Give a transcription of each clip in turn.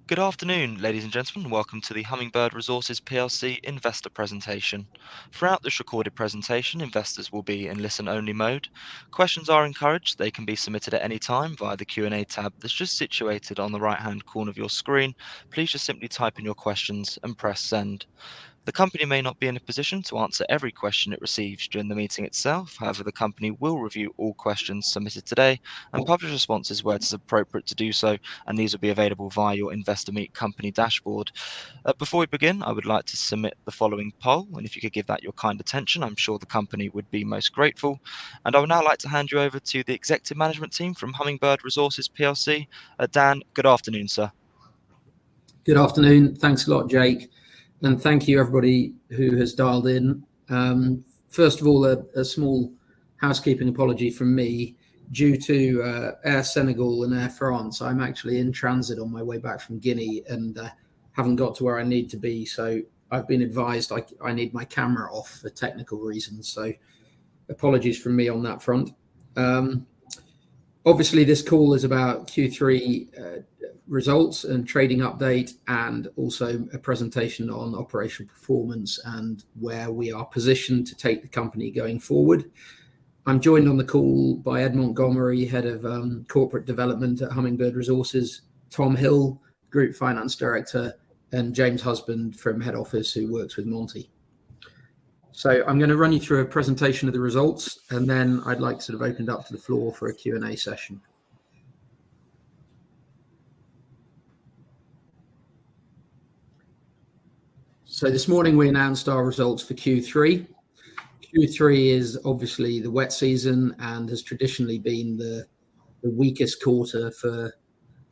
Good afternoon, ladies and gentlemen. Welcome to the Hummingbird Resources PLC investor presentation. Throughout this recorded presentation, investors will be in listen-only mode. Questions are encouraged. They can be submitted at any time via the Q&A tab that's just situated on the right-hand corner of your screen. Please just simply type in your questions and press send. The company may not be in a position to answer every question it receives during the meeting itself. However, the company will review all questions submitted today and publish responses where it is appropriate to do so, and these will be available via your Investor Meet company dashboard. Before we begin, I would like to submit the following poll, and if you could give that your kind attention, I'm sure the company would be most grateful. And I would now like to hand you over to the executive management team from Hummingbird Resources PLC. Dan, good afternoon, sir. Good afternoon. Thanks a lot, Jake. And thank you, everybody who has dialed in. First of all, a small housekeeping apology from me. Due to Air Senegal and Air France, I'm actually in transit on my way back from Guinea and haven't got to where I need to be. So I've been advised I need my camera off for technical reasons. So apologies from me on that front. Obviously, this call is about Q3 results and trading update, and also a presentation on operational performance and where we are positioned to take the company going forward. I'm joined on the call by Ed Montgomery, Head of Corporate Development at Hummingbird Resources, Tom Hill, Group Finance Director, and James Husband from Head Office, who works with Monty. So I'm going to run you through a presentation of the results, and then I'd like to sort of open it up to the floor for a Q&A session. So this morning we announced our results for Q3. Q3 is obviously the wet season and has traditionally been the weakest quarter for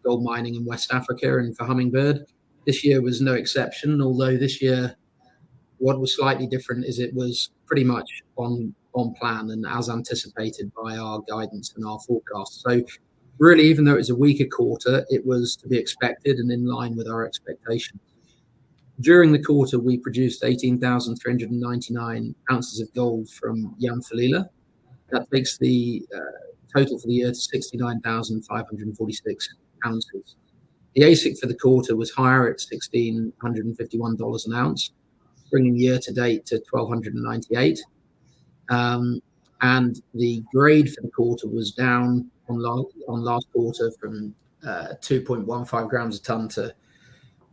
gold mining in West Africa and for Hummingbird. This year was no exception, although this year what was slightly different is it was pretty much on plan and as anticipated by our guidance and our forecast. So really, even though it was a weaker quarter, it was to be expected and in line with our expectations. During the quarter, we produced 18,399 ounces of gold from Yamfilila. That takes the total for the year to 69,546 ounces. The AISC for the quarter was higher at $1,651 an ounce, bringing year to date to 1,298. And the grade for the quarter was down on last quarter from 2.15 grams a ton to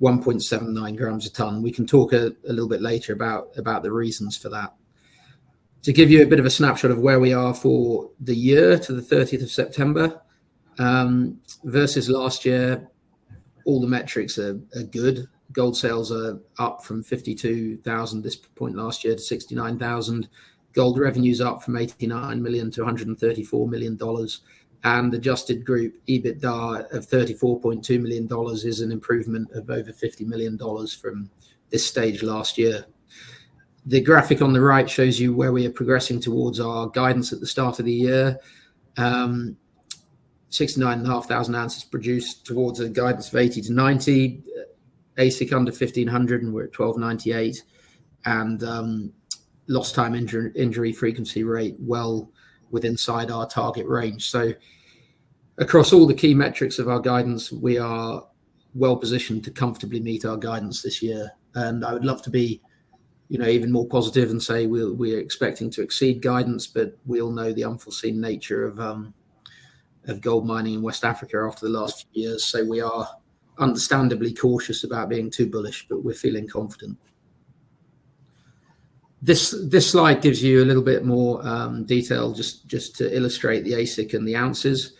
1.79 grams a ton. We can talk a little bit later about the reasons for that. To give you a bit of a snapshot of where we are for the year to the 30th of September, versus last year, all the metrics are good. Gold sales are up from 52,000 this point last year to 69,000. Gold revenues up from 89 million to $134 million. And adjusted group EBITDA of $34.2 million is an improvement of over $50 million from this stage last year. The graphic on the right shows you where we are progressing towards our guidance at the start of the year. 69,500 ounces produced towards a guidance of 80 to 90. AISC under 1,500 and we're at 1,298. And lost time injury frequency rate well within inside our target range. So across all the key metrics of our guidance, we are well positioned to comfortably meet our guidance this year. And I would love to be, even more positive and say we're expecting to exceed guidance, but we all know the unforeseen nature of gold mining in West Africa after the last few years. So we are understandably cautious about being too bullish, but we're feeling confident. This slide gives you a little bit more detail just to illustrate the AISC and the ounces.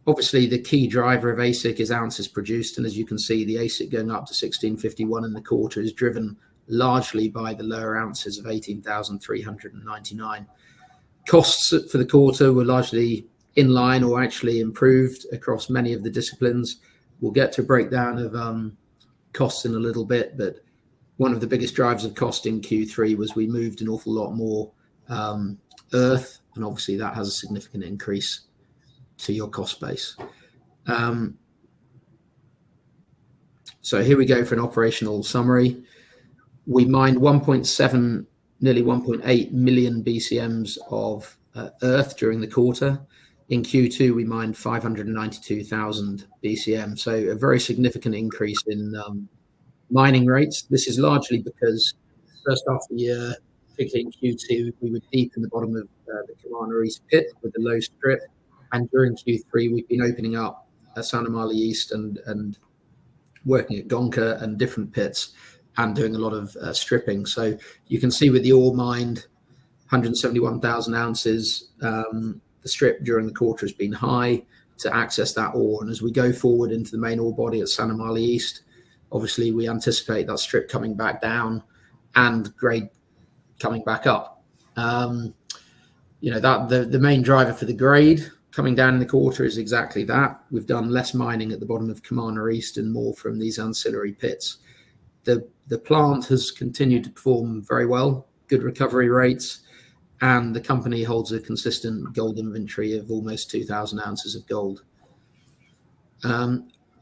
Obviously, the key driver of AISC is ounces produced, and as you can see, the AISC going up to 1,651 in the quarter is driven largely by the lower ounces of 18,399. Costs for the quarter were largely in line or actually improved across many of the disciplines. We'll get to a breakdown of costs in a little bit, but one of the biggest drivers of cost in Q3 was we moved an awful lot more earth, and obviously that has a significant increase to your cost base. So here we go for an operational summary. We mined 1.7, nearly 1.8 million BCMs of earth during the quarter. In Q2, we mined 592,000 BCM, so a very significant increase in mining rates. This is largely because first half of the year, particularly in Q2, we were deep in the bottom of the Kamana East pit with the low strip, and during Q3, we've been opening up Sanamali East and working at Gonka and different pits and doing a lot of stripping. So you can see with the ore mined, 171,000 ounces. The strip during the quarter has been high to access that ore. And as we go forward into the main ore body at Sanamali East, obviously we anticipate that strip coming back down and grade coming back up. The main driver for the grade coming down in the quarter is exactly that. We've done less mining at the bottom of Kamana East and more from these ancillary pits. The plant has continued to perform very well, good recovery rates, and the company holds a consistent gold inventory of almost 2,000 ounces of gold.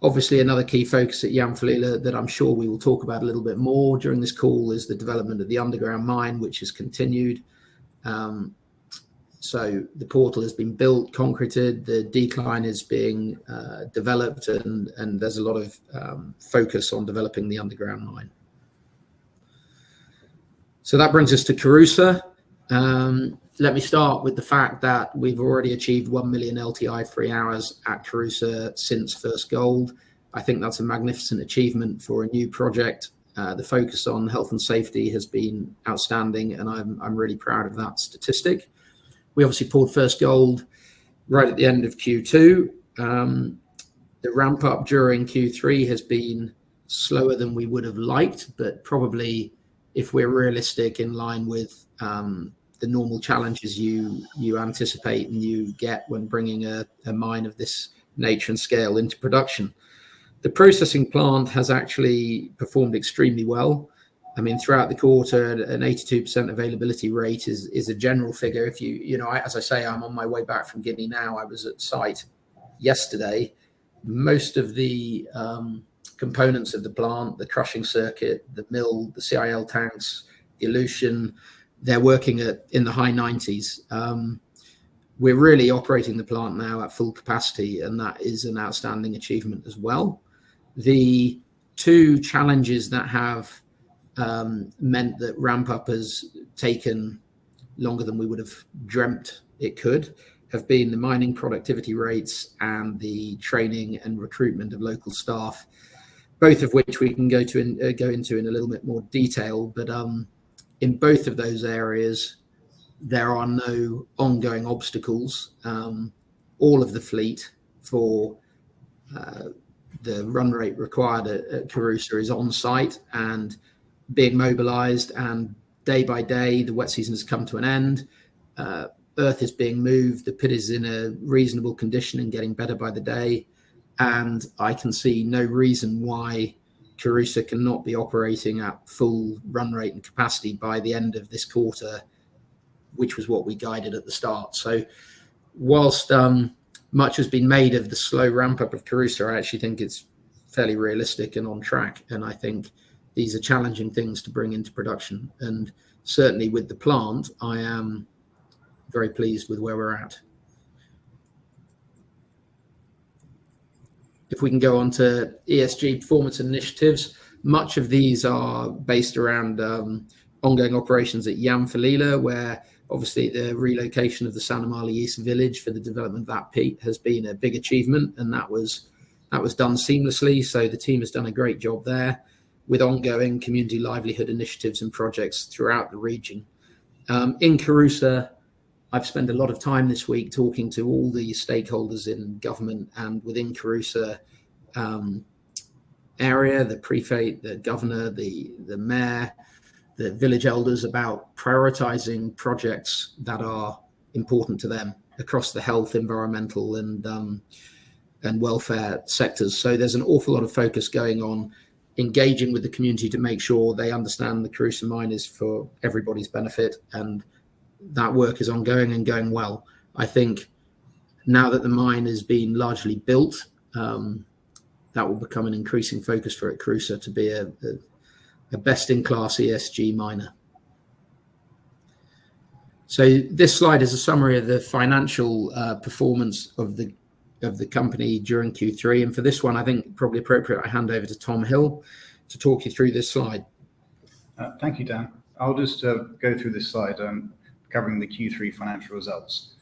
Obviously, another key focus at Yamfilila that I'm sure we will talk about a little bit more during this call is the development of the underground mine, which has continued. So the portal has been built, concreted, the decline is being developed, and there's a lot of focus on developing the underground mine. So that brings us to Kouroussa. Let me start with the fact that we've already achieved 1 million LTI free hours at Kouroussa since first gold. I think that's a magnificent achievement for a new project. The focus on health and safety has been outstanding, and I'm really proud of that statistic. We obviously poured first gold right at the end of Q2. The ramp up during Q3 has been slower than we would have liked, but probably, if we're realistic, in line with the normal challenges you anticipate and you get when bringing a mine of this nature and scale into production. The processing plant has actually performed extremely well. I mean, throughout the quarter, an 82% availability rate is a general figure. If as I say, I'm on my way back from Guinea now. I was at site yesterday. Most of the components of the plant, the crushing circuit, the mill, the CIL tanks, the elution, they're working in the high 90s. We're really operating the plant now at full capacity, and that is an outstanding achievement as well. The two challenges that have meant that ramp up has taken longer than we would have dreamt it could have been the mining productivity rates and the training and recruitment of local staff, both of which we can go into in a little bit more detail. But in both of those areas, there are no ongoing obstacles. All of the fleet for the run rate required at Kouroussa is on site and being mobilized, and day by day the wet season has come to an end. Earth is being moved, the pit is in a reasonable condition and getting better by the day, and I can see no reason why Kouroussa cannot be operating at full run rate and capacity by the end of this quarter, which was what we guided at the start. So whilst much has been made of the slow ramp up of Kouroussa, I actually think it's fairly realistic and on track, and I think these are challenging things to bring into production. And certainly with the plant, I am very pleased with where we're at. If we can go on to ESG performance initiatives, much of these are based around ongoing operations at Yamfilila, where obviously the relocation of the Sanamali East village for the development of that pit has been a big achievement, and that was done seamlessly. So the team has done a great job there, with ongoing community livelihood initiatives and projects throughout the region. In Kouroussa, I've spent a lot of time this week talking to all the stakeholders in government and within Kouroussa area, the prefect, the governor, the mayor, the village elders, about prioritizing projects that are important to them across the health, environmental, and welfare sectors. So there's an awful lot of focus going on engaging with the community to make sure they understand the Kouroussa mine is for everybody's benefit, and that work is ongoing and going well. I think now that the mine has been largely built, that will become an increasing focus for Kouroussa to be a best-in-class ESG miner. So this slide is a summary of the financial performance of the company during Q3. And for this one, I think probably appropriate I hand over to Tom Hill to talk you through this slide. Thank you, Dan. I'll just go through this slide covering the Q3 financial results.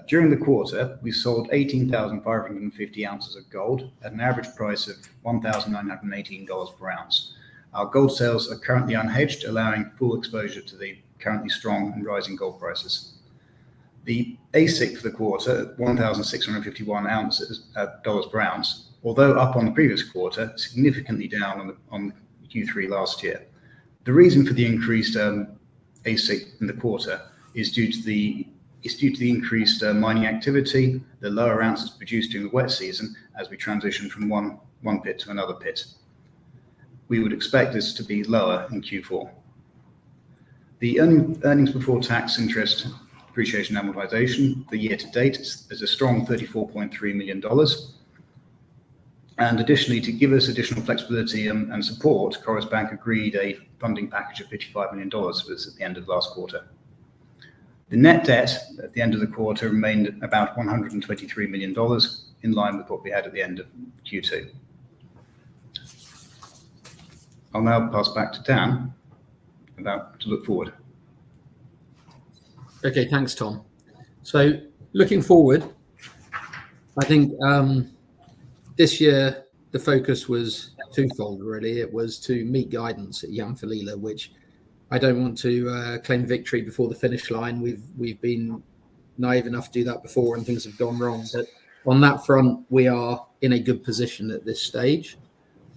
During the quarter, we sold 18,550 ounces of gold at an average price of $1,918 per ounce. Our gold sales are currently unhedged, allowing full exposure to the currently strong and rising gold prices. The AISC for the quarter, 1,651 dollars per ounce, although up on the previous quarter, significantly down on Q3 last year. The reason for the increased AISC in the quarter is due to the increased mining activity, the lower ounces produced during the wet season as we transition from one pit to another pit. We would expect this to be lower in Q4. The earnings before tax, interest, depreciation, and amortization, the year to date is a strong $34.3 million. And additionally, to give us additional flexibility and support, Coris Bank agreed a funding package of $55 million was at the end of last quarter. The net debt at the end of the quarter remained about $123 million, in line with what we had at the end of Q2. I'll now pass back to Dan to look forward. Okay, thanks, Tom. So looking forward, I think this year the focus was twofold, really. It was to meet guidance at Yanfolila, which I don't want to claim victory before the finish line. We've been naive enough to do that before and things have gone wrong. But on that front, we are in a good position at this stage.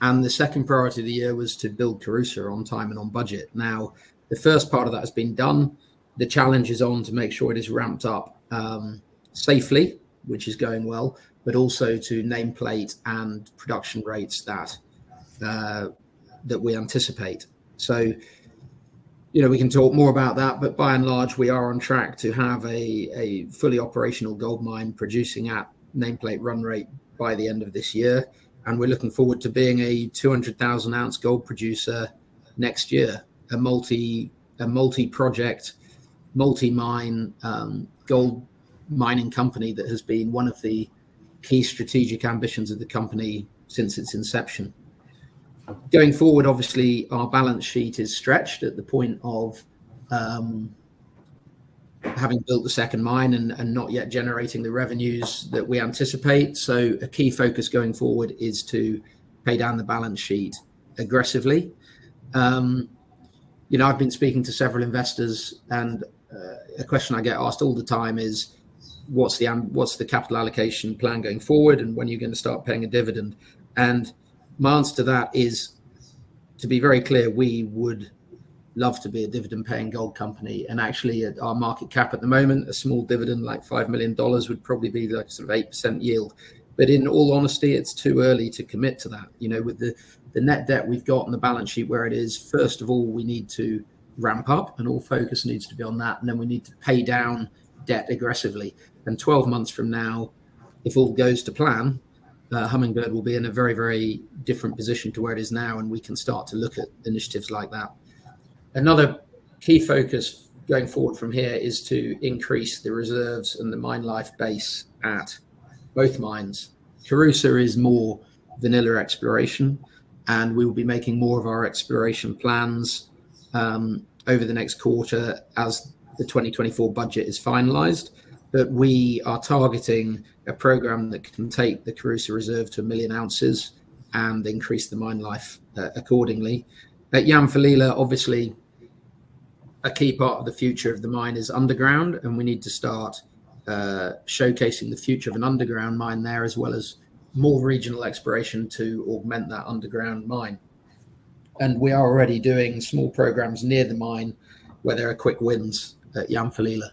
And the second priority of the year was to build Kouroussa on time and on budget. Now, the first part of that has been done. The challenge is on to make sure it is ramped up safely, which is going well, but also to nameplate and production rates that we anticipate. So, we can talk more about that, but by and large, we are on track to have a fully operational gold mine producing at nameplate run rate by the end of this year. And we're looking forward to being a 200,000 ounce gold producer next year, a multi-project, multi-mine gold mining company that has been one of the key strategic ambitions of the company since its inception. Going forward, obviously, our balance sheet is stretched at the point of having built the second mine and not yet generating the revenues that we anticipate. So a key focus going forward is to pay down the balance sheet aggressively. I've been speaking to several investors, and a question I get asked all the time is, what's the capital allocation plan going forward, and when are you going to start paying a dividend? And my answer to that is, to be very clear, we would love to be a dividend-paying gold company. And actually, at our market cap at the moment, a small dividend like $5 million would probably be like sort of 8% yield. But in all honesty, it's too early to commit to that. With the net debt we've got on the balance sheet where it is, first of all, we need to ramp up, and all focus needs to be on that. And then we need to pay down debt aggressively. And 12 months from now, if all goes to plan, Hummingbird will be in a very, very different position to where it is now, and we can start to look at initiatives like that. Another key focus going forward from here is to increase the reserves and the mine life base at both mines. Kouroussa is more vanilla exploration, and we will be making more of our exploration plans over the next quarter as the 2024 budget is finalized. But we are targeting a program that can take the Kouroussa reserve to 1 million ounces and increase the mine life accordingly. At Yanfolila, obviously, a key part of the future of the mine is underground, and we need to start showcasing the future of an underground mine there, as well as more regional exploration to augment that underground mine. And we are already doing small programs near the mine where there are quick wins at Yanfolila.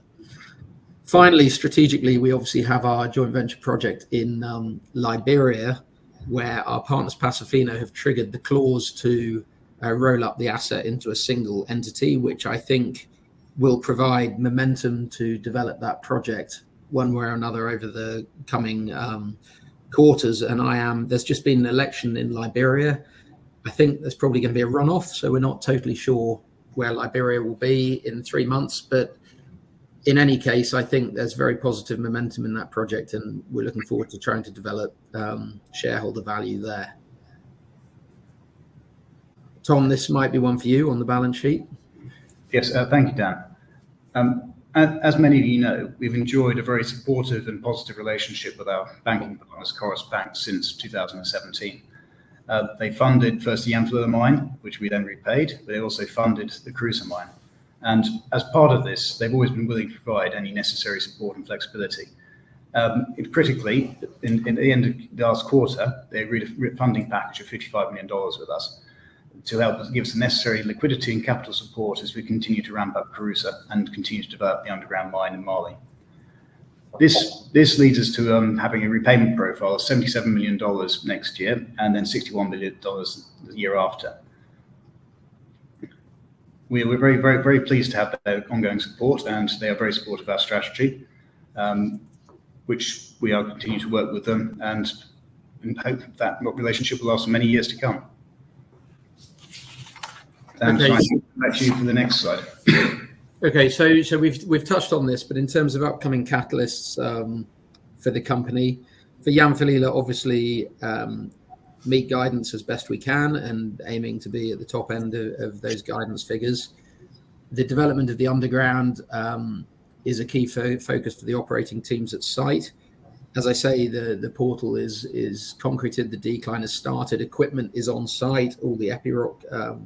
Finally, strategically, we obviously have our joint venture project in Liberia, where our partners Pasofino have triggered the clause to roll up the asset into a single entity, which I think will provide momentum to develop that project one way or another over the coming quarters. And there's just been an election in Liberia. I think there's probably going to be a runoff, so we're not totally sure where Liberia will be in 3 months. But in any case, I think there's very positive momentum in that project, and we're looking forward to trying to develop shareholder value there. Tom, this might be one for you on the balance sheet. Yes, thank you, Dan. As many of you know, we've enjoyed a very supportive and positive relationship with our banking partners, Coris Bank, since 2017. They funded first the Yamflila mine, which we then repaid, but they also funded the Cruiser mine. And as part of this, they've always been willing to provide any necessary support and flexibility. Critically, in the end of the last quarter, they agreed a funding package of $55 million with us to help us give us the necessary liquidity and capital support as we continue to ramp up Cruiser and continue to develop the underground mine in Mali. This leads us to having a repayment profile of $77 million next year and then $61 million the year after. We're very, very, very pleased to have their ongoing support, and they are very supportive of our strategy, which we are continuing to work with them and hope that relationship will last for many years to come. Okay. Back to you for the next slide. Okay, so we've touched on this, but in terms of upcoming catalysts for the company, for Yamflila, obviously meet guidance as best we can and aiming to be at the top end of those guidance figures. The development of the underground is a key focus for the operating teams at site. As I say, the portal is concreted, the decline has started, equipment is on site, all the Epiroc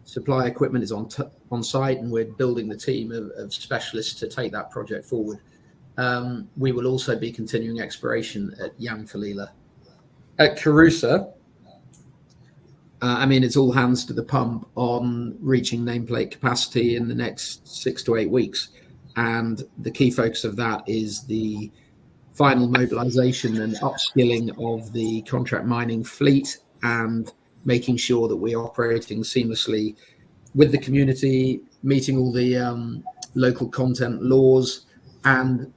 supply equipment is on site, and we're building the team of specialists to take that project forward. We will also be continuing exploration at Yamflila. At Cruiser, it's all hands to the pump on reaching nameplate capacity in the next 6 to 8 weeks. And the key focus of that is the final mobilization and upskilling of the contract mining fleet and making sure that we're operating seamlessly with the community, meeting all the local content laws, and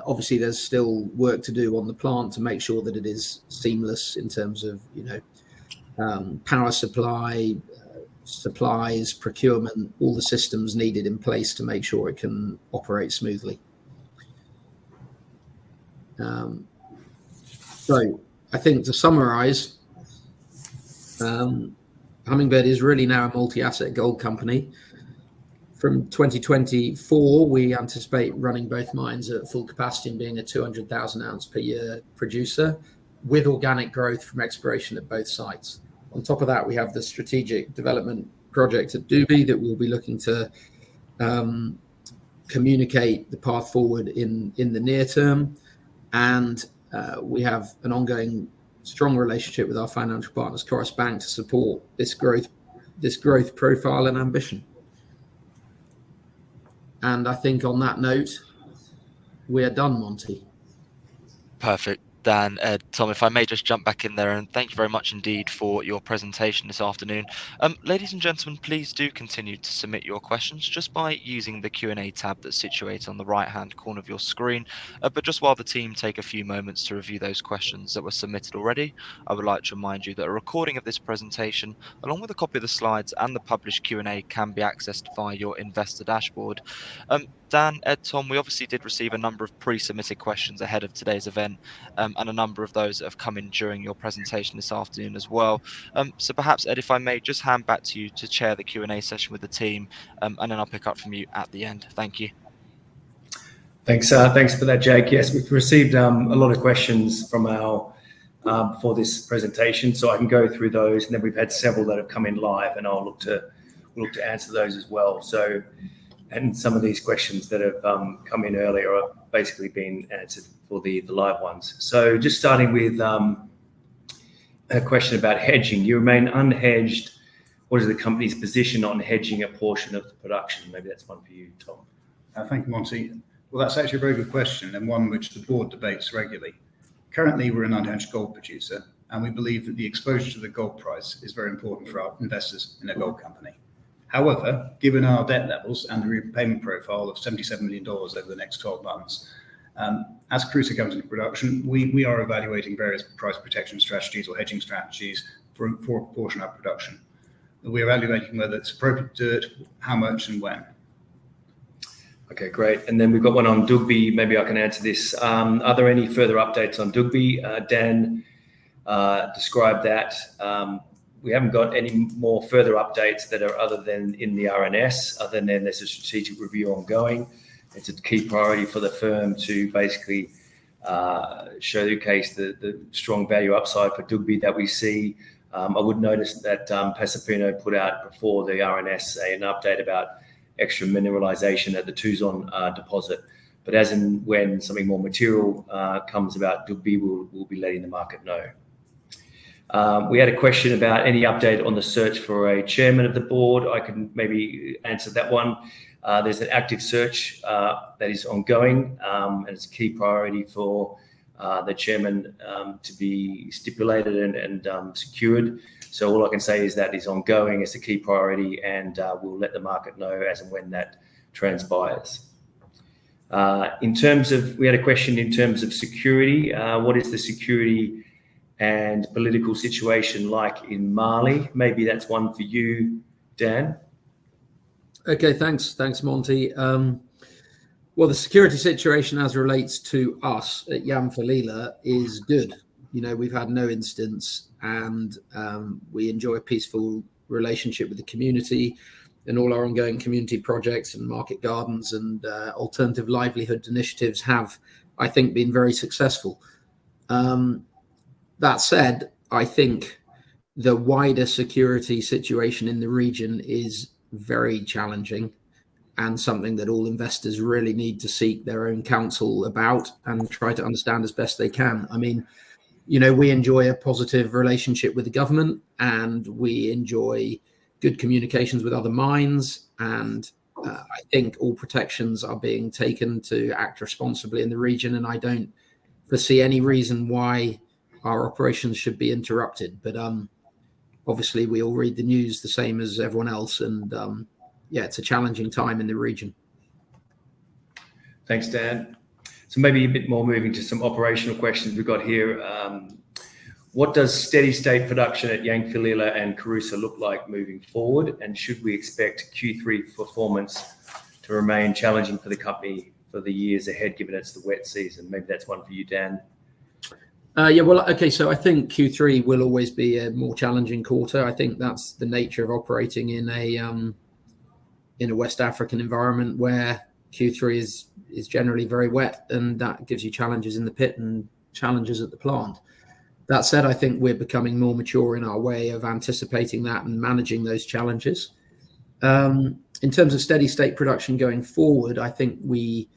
obviously there's still work to do on the plant to make sure that it is seamless in terms of power supply, supplies, procurement, all the systems needed in place to make sure it can operate smoothly. So I think to summarize, Hummingbird is really now a multi-asset gold company. From 2024, we anticipate running both mines at full capacity and being a 200,000 ounce per year producer with organic growth from exploration at both sites. On top of that, we have the strategic development project at Dubai that we'll be looking to communicate the path forward in the near term. And we have an ongoing strong relationship with our financial partners, Coris Bank, to support this growth profile and ambition. And I think on that note, we are done, Monty. Perfect. Dan, Ed, Tom, if I may just jump back in there, and thank you very much indeed for your presentation this afternoon. Ladies and gentlemen, please do continue to submit your questions just by using the Q&A tab that's situated on the right-hand corner of your screen. But just while the team take a few moments to review those questions that were submitted already, I would like to remind you that a recording of this presentation, along with a copy of the slides and the published Q&A, can be accessed via your investor dashboard. Dan, Ed, Tom, we obviously did receive a number of pre-submitted questions ahead of today's event, and a number of those that have come in during your presentation this afternoon as well. So perhaps, Ed, if I may just hand back to you to chair the Q&A session with the team, and then I'll pick up from you at the end. Thank you. Thanks for that, Jake. Yes, we've received a lot of questions from our for this presentation, so I can go through those, and then we've had several that have come in live, and we'll look to answer those as well. So, and some of these questions that have come in earlier are basically being answered for the live ones. So just starting with a question about hedging. You remain unhedged. What is the company's position on hedging a portion of the production? Maybe that's one for you, Tom. Thank you, Monty. Well, that's actually a very good question, and one which the board debates regularly. Currently, we're an unhedged gold producer, and we believe that the exposure to the gold price is very important for our investors in a gold company. However, given our debt levels and the repayment profile of $77 million over the next 12 months, as Cruiser comes into production, we are evaluating various price protection strategies or hedging strategies for a portion of our production. We're evaluating whether it's appropriate to do it, how much and when. Okay, great. And then we've got one on Dugby. Maybe I can answer this. Are there any further updates on Dugby? Dan described that. We haven't got any more further updates that are other than in the RNS, other than there's a strategic review ongoing. It's a key priority for the firm to basically showcase the strong value upside for Dugby that we see. I would notice that Pasifino put out before the RNS an update about extra mineralization at the Tuzon deposit. But as and when something more material comes about Dugby, we'll be letting the market know. We had a question about any update on the search for a chairman of the board. I can maybe answer that one. There's an active search that is ongoing, and it's a key priority for the chairman to be stipulated and secured. So all I can say is that is ongoing. It's a key priority, and we'll let the market know as and when that transpires. In terms of, we had a question in terms of security. What is the security and political situation like in Mali? Maybe that's one for you, Dan. Okay, thanks, Monty. Well, the security situation as relates to us at Yamfilila is good. You know, we've had no incidents, and we enjoy a peaceful relationship with the community, and all our ongoing community projects and market gardens and alternative livelihood initiatives have, I think, been very successful. That said, I think the wider security situation in the region is very challenging, and something that all investors really need to seek their own counsel about and try to understand as best they can. I mean, you know, we enjoy a positive relationship with the government, and we enjoy good communications with other mines, and I think all protections are being taken to act responsibly in the region, and I don't foresee any reason why our operations should be interrupted. But obviously we all read the news the same as everyone else, and yeah, it's a challenging time in the region. Thanks, Dan. So maybe a bit more moving to some operational questions we've got here. What does steady state production at Yamfilila and Kouroussa look like moving forward? And should we expect Q3 performance to remain challenging for the company for the years ahead, given it's the wet season? Maybe that's one for you, Dan. Yeah, well, okay, so I think Q3 will always be a more challenging quarter. I think that's the nature of operating in a West African environment where Q3 is generally very wet, and that gives you challenges in the pit and challenges at the plant. That said, I think we're becoming more mature in our way of anticipating that and managing those challenges. In terms of steady state production going forward, I think we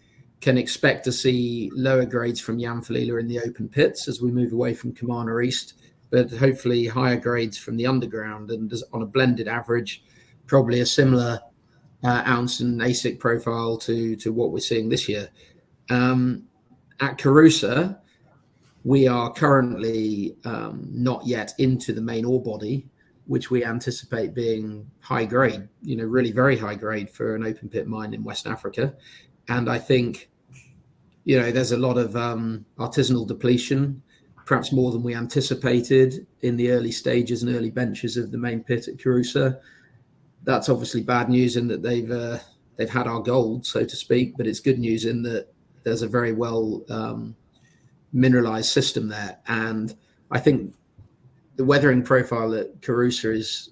can expect to see lower grades from Yamfilila in the open pits as we move away from Kamana East, but hopefully higher grades from the underground, and on a blended average, probably a similar ounce and AISC profile to what we're seeing this year. At Kouroussa, we are currently not yet into the main ore body, which we anticipate being high grade, you know, really very high grade for an open pit mine in West Africa. And I think, you know, there's a lot of artisanal depletion, perhaps more than we anticipated in the early stages and early benches of the main pit at Kouroussa. That's obviously bad news in that they've had our gold, so to speak, but it's good news in that there's a very well mineralized system there. And I think the weathering profile at Kouroussa is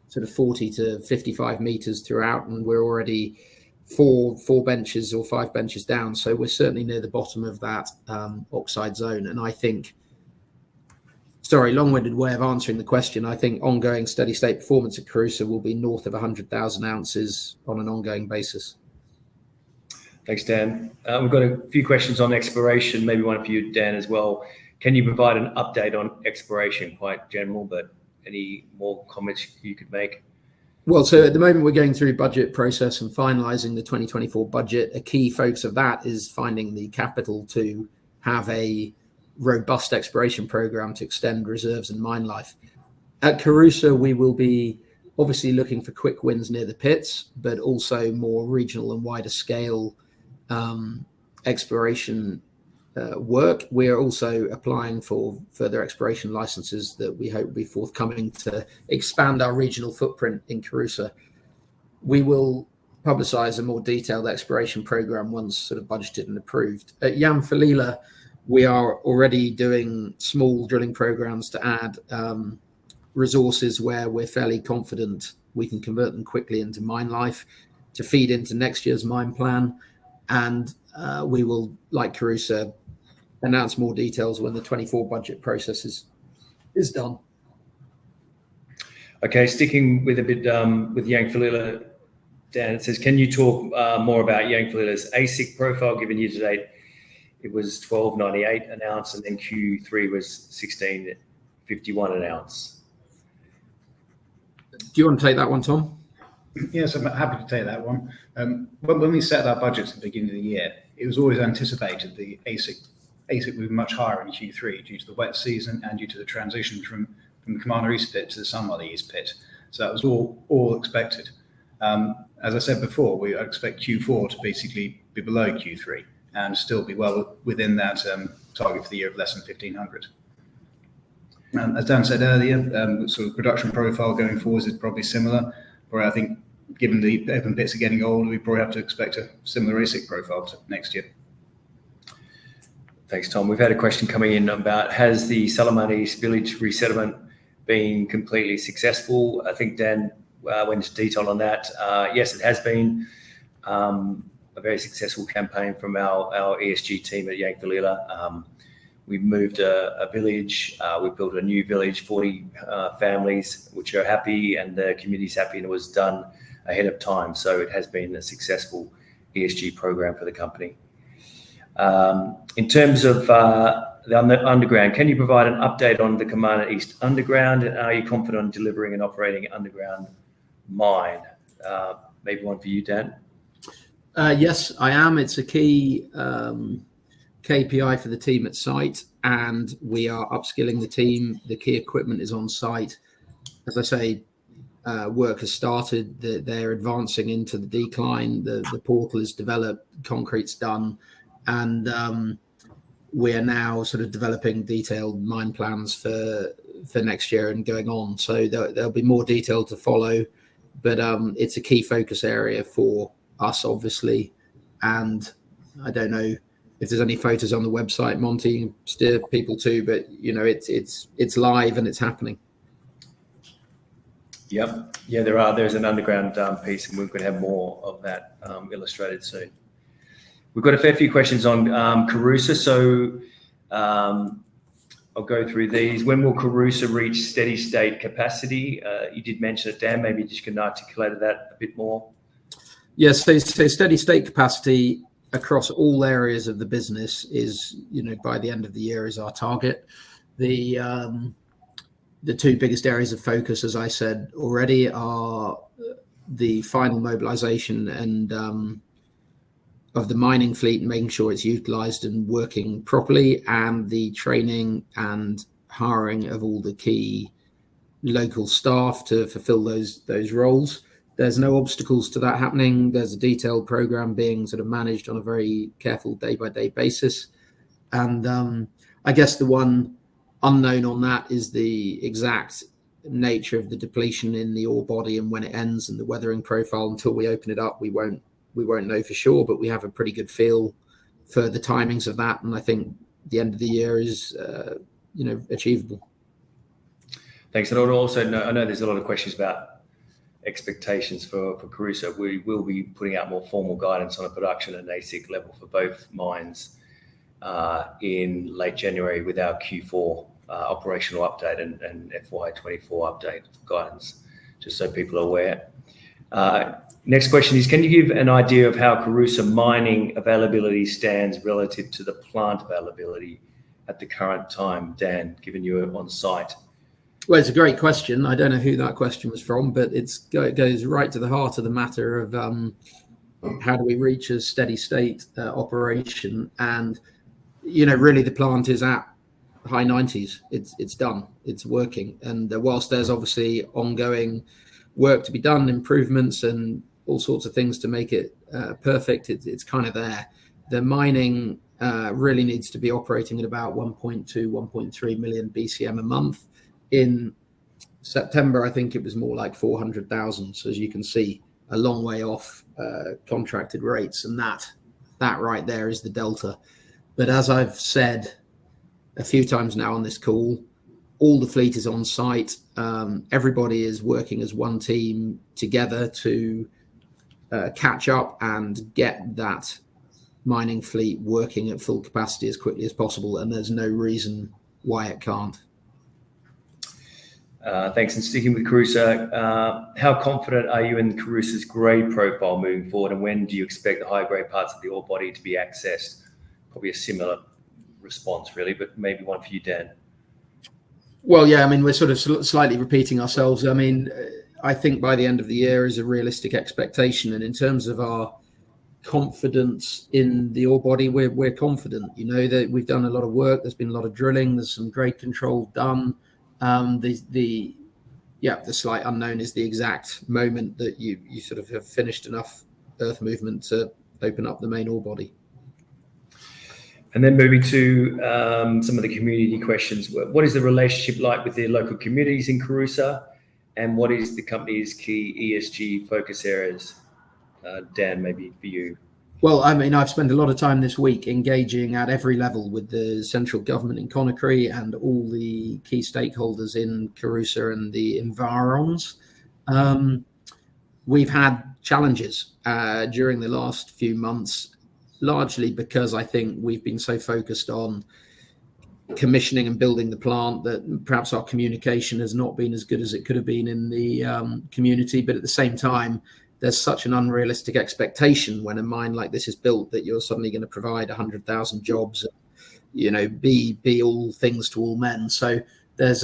sort of 40 to 55 meters throughout, and we're already four benches or 5 benches down, so we're certainly near the bottom of that oxide zone. And I think, sorry, long-winded way of answering the question, I think ongoing steady state performance at Kouroussa will be north of 100,000 ounces on an ongoing basis. Thanks, Dan. We've got a few questions on exploration, maybe one for you, Dan, as well. Can you provide an update on exploration? Quite general, but any more comments you could make? Well, so at the moment we're going through budget process and finalising the 2024 budget. A key focus of that is finding the capital to have a robust exploration program to extend reserves and mine life. At Kouroussa, we will be obviously looking for quick wins near the pits, but also more regional and wider scale exploration work. We're also applying for further exploration licenses that we hope will be forthcoming to expand our regional footprint in Kouroussa. We will publicise a more detailed exploration programme once sort of budgeted and approved. At Yamfilila, we are already doing small drilling programmes to add resources where we're fairly confident we can convert them quickly into mine life to feed into next year's mine plan. And we will, like Kouroussa, announce more details when the 24 budget process is done. Okay, sticking with a bit with Yamfilila, Dan, it says, can you talk more about Yamfilila's AISC profile, given year to date it was $12.98 an ounce, and then Q3 was $16.51 an ounce? Do you want to take that one, Tom? Yes, I'm happy to take that one. When we set our budgets at the beginning of the year, it was always anticipated the AISC would be much higher in Q3 due to the wet season and due to the transition from the Commander East pit to the Sunwell East pit. So that was all expected. As I said before, we expect Q4 to basically be below Q3 and still be well within that target for the year of less than 1,500. As Dan said earlier, sort of production profile going forward is probably similar, where I think given the open pits are getting older, we probably have to expect a similar AISC profile to next year. Thanks, Tom. We've had a question coming in about, has the Salaman East village resettlement been completely successful? I think Dan went into detail on that. Yes, it has been a very successful campaign from our ESG team at Yamfilila. We moved a village, we built a new village, 40 families, which are happy, and the community's happy, and it was done ahead of time. So it has been a successful ESG program for the company. In terms of the underground, can you provide an update on the Commander East underground? And are you confident on delivering and operating an underground mine? Maybe one for you, Dan. Yes, I am. It's a key KPI for the team at site, and we are upskilling the team. The key equipment is on site. As I say, work has started. They're advancing into the decline. The portal is developed, concrete's done, and we are now sort of developing detailed mine plans for next year and going on. So there'll be more detail to follow, but it's a key focus area for us, obviously. And I don't know if there's any photos on the website, Monty, steer people to, but it's live and it's happening. Yep. Yeah, there's an underground piece, and we're going to have more of that illustrated soon. We've got a fair few questions on Kouroussa, so I'll go through these. When will Kouroussa reach steady state capacity? You did mention it, Dan. Maybe you just can articulate that a bit more. Yes, so steady state capacity across all areas of the business is, by the end of the year is our target. The two biggest areas of focus, as I said already, are the final mobilization and of the mining fleet and making sure it's utilized and working properly, and the training and hiring of all the key local staff to fulfill those roles. There's no obstacles to that happening. There's a detailed program being sort of managed on a very careful day-by-day basis. And I guess the one unknown on that is the exact nature of the depletion in the ore body and when it ends, and the weathering profile. Until we open it up, we won't know for sure, but we have a pretty good feel for the timings of that. And I think the end of the year is, achievable. Thanks. And also, I know there's a lot of questions about expectations for Kouroussa. We will be putting out more formal guidance on a production and AISC level for both mines in late January with our Q4 operational update and FY24 update guidance, just so people are aware. Next question is, can you give an idea of how Kouroussa mining availability stands relative to the plant availability at the current time, Dan, given you are on site? Well, it's a great question. I don't know who that question was from, but it goes right to the heart of the matter of how do we reach a steady state operation. And, really the plant is at high 90s. It's done. It's working. And whilst there's obviously ongoing work to be done, improvements and all sorts of things to make it perfect, it's kind of there. The mining really needs to be operating at about 1.2, 1.3 million BCM a month. In September, I think it was more like 400,000. So as you can see, a long way off contracted rates, and that right there is the delta. But as I've said a few times now on this call, all the fleet is on site. Everybody is working as one team together to catch up and get that mining fleet working at full capacity as quickly as possible, and there's no reason why it can't. Thanks. And sticking with Carusa, how confident are you in Carusa's grade profile moving forward, and when do you expect the high grade parts of the ore body to be accessed? Probably a similar response, really, but maybe one for you, Dan. Well, yeah, I mean, we're sort of slightly repeating ourselves. I mean, I think by the end of the year is a realistic expectation, and in terms of our confidence in the ore body, we're confident. You know that we've done a lot of work. There's been a lot of drilling. There's some grade control done. The slight unknown is the exact moment that you sort of have finished enough earth movement to open up the main ore body. And then moving to some of the community questions. What is the relationship like with the local communities in Carusa, and what is the company's key ESG focus areas? Dan, maybe for you. Well, I mean, I've spent a lot of time this week engaging at every level with the central government in Conakry and all the key stakeholders in Carusa and the environs. We've had challenges during the last few months, largely because I think we've been so focused on commissioning and building the plant that perhaps our communication has not been as good as it could have been in the community. But at the same time, there's such an unrealistic expectation when a mine like this is built that you're suddenly going to provide 100,000 jobs, you know, be all things to all men. So there's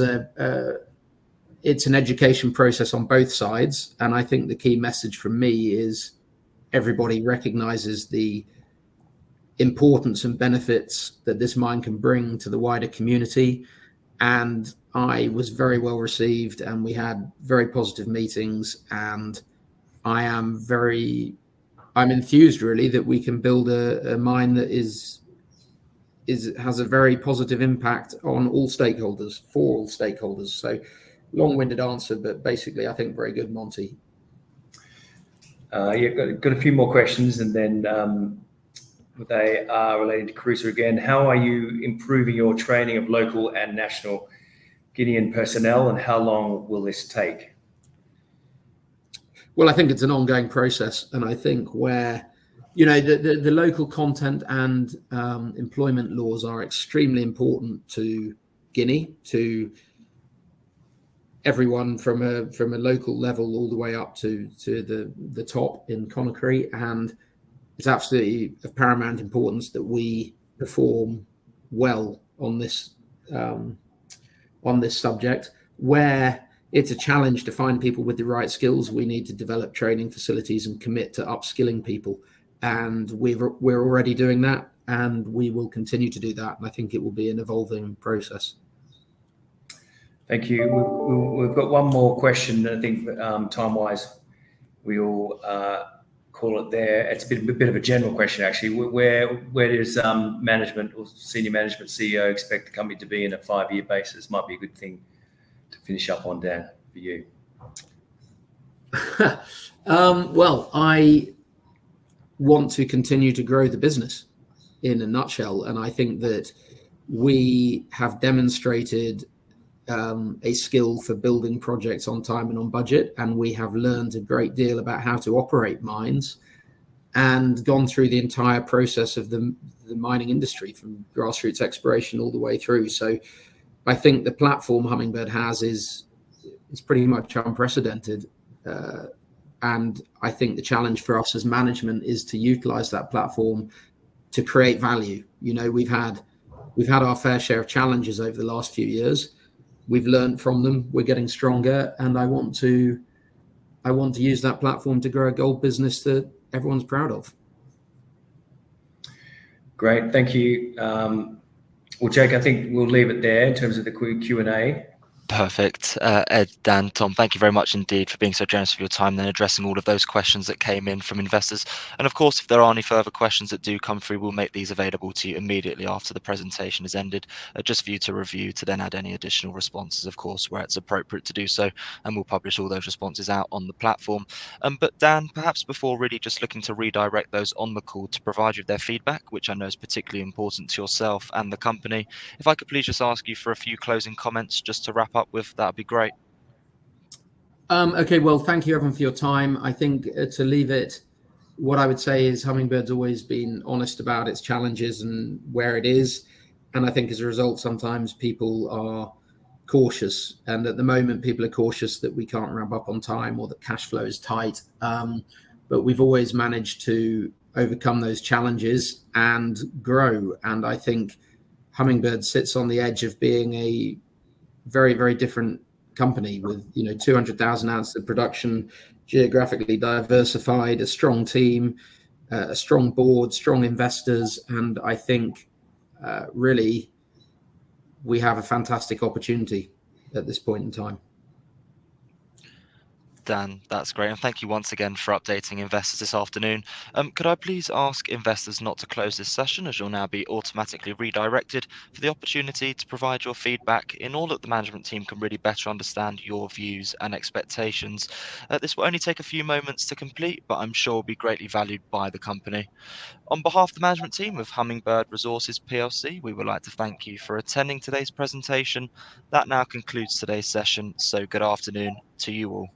it's an education process on both sides. And I think the key message from me is everybody recognizes the importance and benefits that this mine can bring to the wider community. And I was very well received, and we had very positive meetings, and I'm enthused really that we can build a mine that has a very positive impact on all stakeholders, for all stakeholders. So long-winded answer, but basically I think very good, Monty. Got a few more questions, and then they are related to Carusa again. How are you improving your training of local and national Guinean personnel, and how long will this take? Well, I think it's an ongoing process, and I think where, you know, the local content and employment laws are extremely important to Guinea, to everyone from a local level all the way up to the top in Conakry, and it's absolutely of paramount importance that we perform well on this subject. Where it's a challenge to find people with the right skills, we need to develop training facilities and commit to upskilling people, and we're already doing that, and we will continue to do that. And I think it will be an evolving process. Thank you. We've got one more question. I think time-wise, we'll call it there. It's a bit of a general question, actually. Where does management or senior management CEO expect the company to be in a 5-year basis? Might be a good thing to finish up on, Dan, for you. Well, I want to continue to grow the business in a nutshell. And I think that we have demonstrated a skill for building projects on time and on budget. And we have learned a great deal about how to operate mines and gone through the entire process of the mining industry, from grassroots exploration all the way through. So I think the platform Hummingbird has is pretty much unprecedented. And I think the challenge for us as management is to utilize that platform to create value. You know, we've had our fair share of challenges over the last few years. We've learned from them. We're getting stronger, and I want to use that platform to grow a gold business that everyone's proud of. Great, thank you. Well, Jake, I think we'll leave it there in terms of the Q&A. Perfect. Ed, Dan, Tom, thank you very much indeed for being so generous with your time and addressing all of those questions that came in from investors. And of course, if there are any further questions that do come through, we'll make these available to you immediately after the presentation is ended, just for you to review, to then add any additional responses, of course, where it's appropriate to do so. And we'll publish all those responses out on the platform. But Dan, perhaps before really just looking to redirect those on the call to provide you with their feedback, which I know is particularly important to yourself and the company, if I could please just ask you for a few closing comments just to wrap up with, that'd be great. Okay, well, thank you everyone for your time. I think to leave it, what I would say is Hummingbird's always been honest about its challenges and where it is. And I think as a result, sometimes people are cautious. And at the moment, people are cautious that we can't ramp up on time or that cash flow is tight. But we've always managed to overcome those challenges and grow. And I think Hummingbird sits on the edge of being a very, very different company with 200,000 ounces of production, geographically diversified, a strong team, a strong board, strong investors, and I think really we have a fantastic opportunity at this point in time. Dan, that's great. And thank you once again for updating investors this afternoon. Could I please ask investors not to close this session, as you'll now be automatically redirected for the opportunity to provide your feedback in order that the management team can really better understand your views and expectations. This will only take a few moments to complete, but I'm sure will be greatly valued by the company. On behalf of the management team of Hummingbird Resources PLC, we would like to thank you for attending today's presentation. That now concludes today's session, so good afternoon to you all.